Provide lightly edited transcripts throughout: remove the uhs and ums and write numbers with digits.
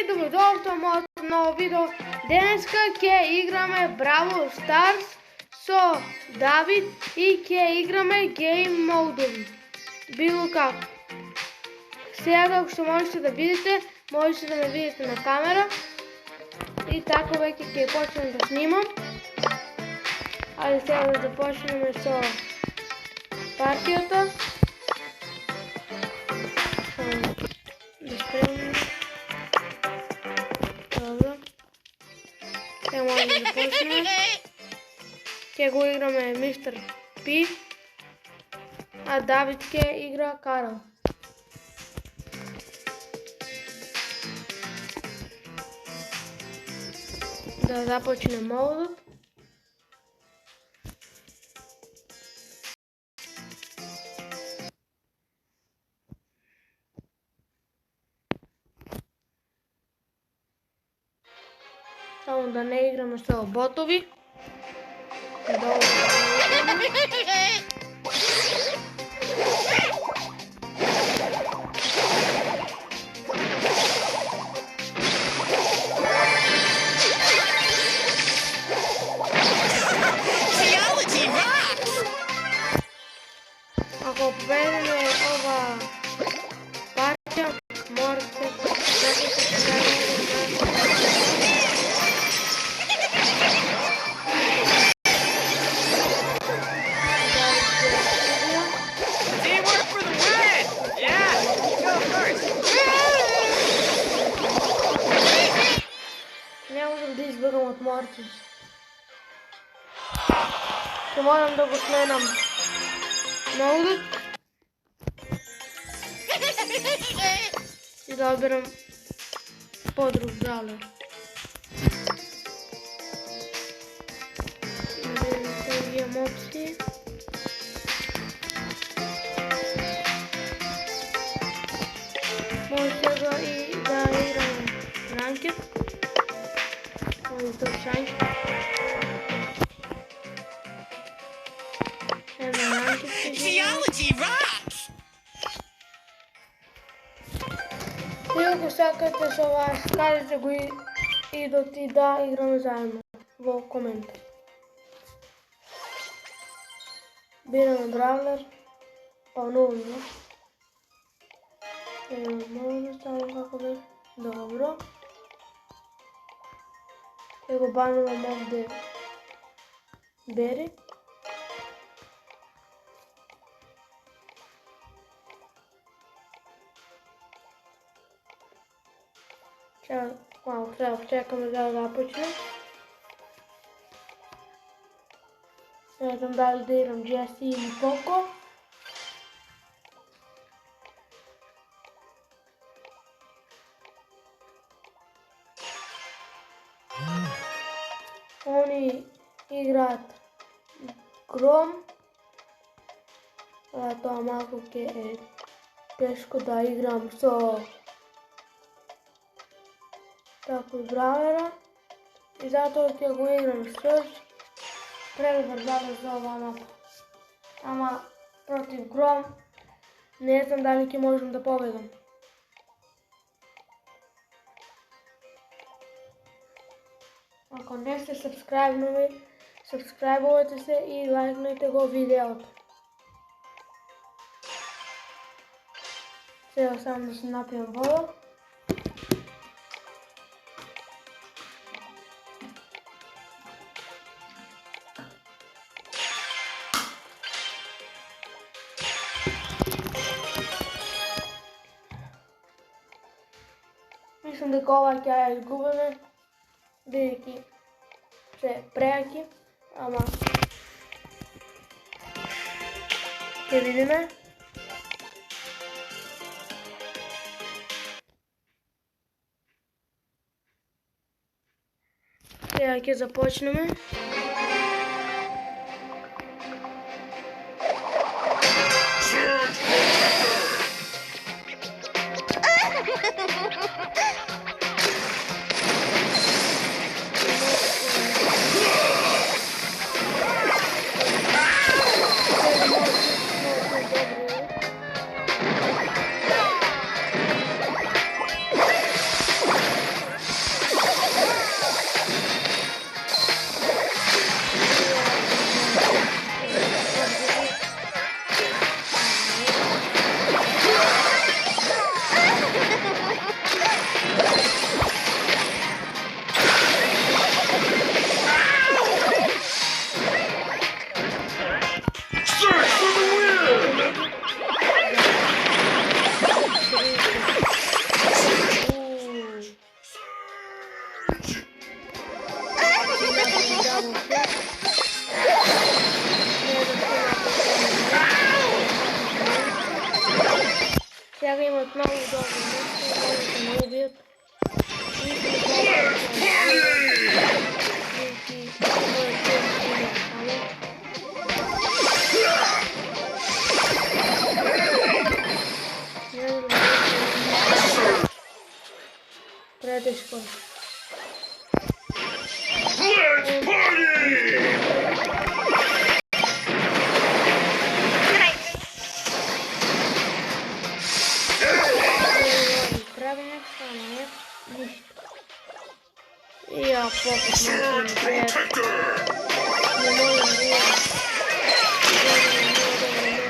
и добродошли во моето ново видео. Денеска ќе играме Brawl Stars со Давид и ќе играме гейм модови. Било како. Сега како што можете да видите, можете да ме видите на камера. И така веќе ќе почнем да снимам. Ајде сега да започнеме со партијата. Да спремаме. Добро. Сега може да започнеме. Ќе го играме Мистер Пи, а Давид ќе игра Карл. Да започне модот. Само да не играме со ботови. Ако победиме ова партија, можете Teamwork for the win! Yeah, go first. Не можам да избегам од Мортис. Ќе морам да го сменам модот и да одберам подруг браулер. Да видим опции. Може сега и да играме ранкет. Може да ранкет. Geology rocks! И ако сакате со вас, кажете го и доти да играме заедно во коментар. Бираме браулер, паунуваме. Може да ставам како бе. Добро. Ќе го банувам овде Бери. Малко трябва да чекаме да започне. Не знам дали да играм Джеси или Поко. Они играат Гром. Тоа малку ќе е тешко да играм со тако браулера и затоа ќе го играм Surge. Преврзано за ова мапа. Ама против Гром не знам дали ќе можам да победам. Ако не сте сабскрајбувате се и лайкнете го видеото. Сега само да се напијам вода. Мислам дека ова ќе ја изгубиме, бидејќи се прејаки, ама ќе видиме. Сега ќе започнеме. много добро место, може да ме убият. Preteško. Let's party! Прави нещо, ама не нищо. И я попът на Protector! не мога да видя.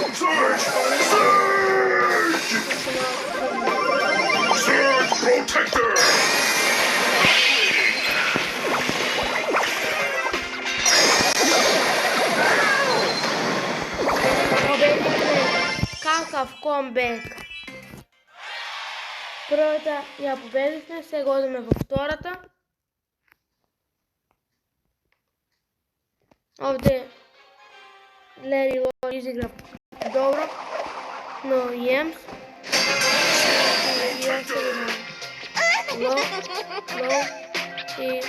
Surge! Protector! Какав комбек. Првата ја победихме, сега одиме во втората. Овде Лери Ло изигра добро, но Јемс и остави на Ло и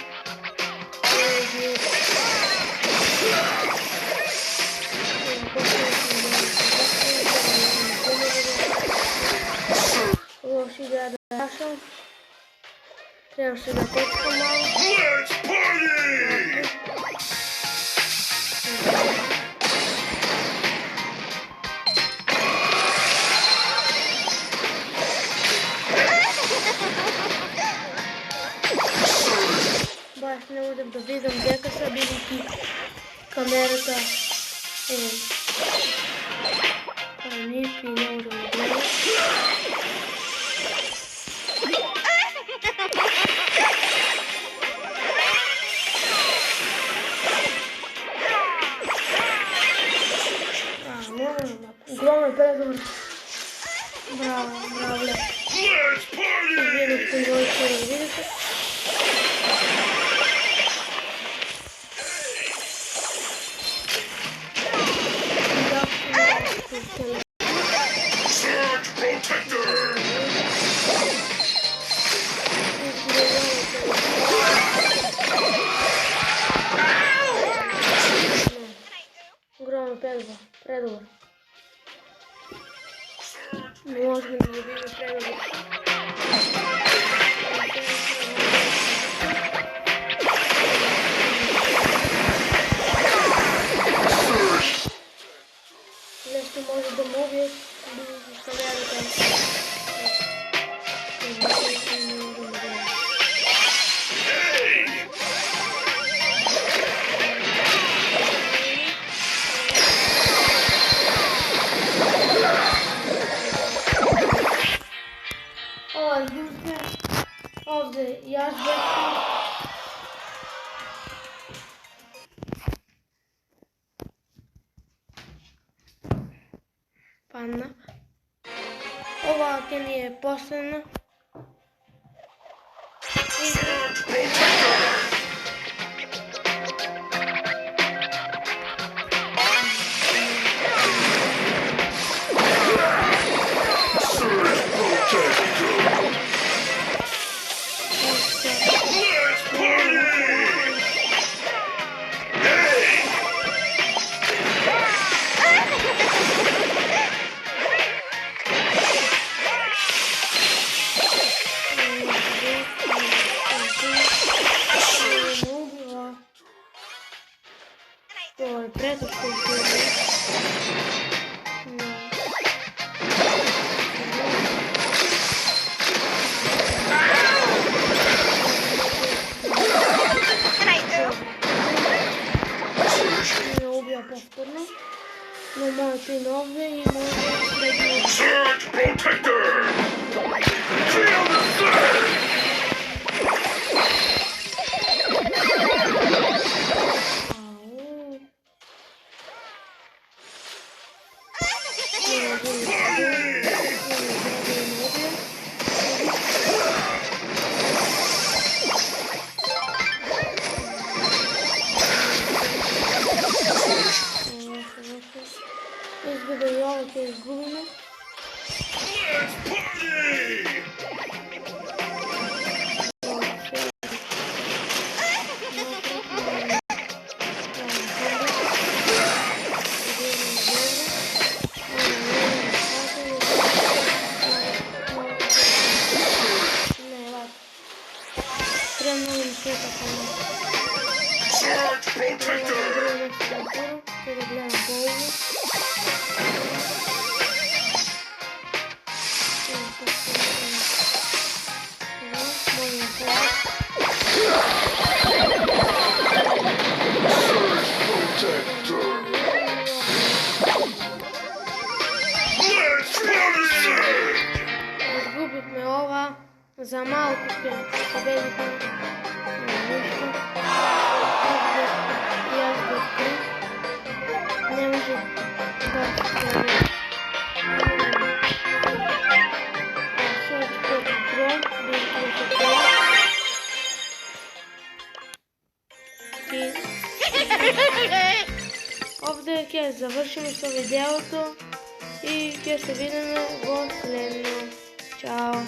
Лош игра да Рашал. Трябваше да точка малко. Let's party! Баш не можем да видам дека са бидејќи камерата ниски и не можем да гледам. Огромно предобро. Браво, ле. Let's party! Видите моите, видите? Surge Protector! Огромно предобро. Не можем да видим предобро. Лесно може да му убият, бидејќи камерата. Ова изгубихме. Овде јас бевме. Падна. Ова ќе ни е последна. Let's party! Овде и може да ги Surge Protector! Feel the surge! Изгубим ovo, ќе изгубиме. Let's party! Surge Protector! Let's party! Изгубихме ова за малку ќе победихме. Ништо. Јас го открив. Не може да се Search for control, овде ќе завршиме со видеото и ќе се видиме во следно. Чао!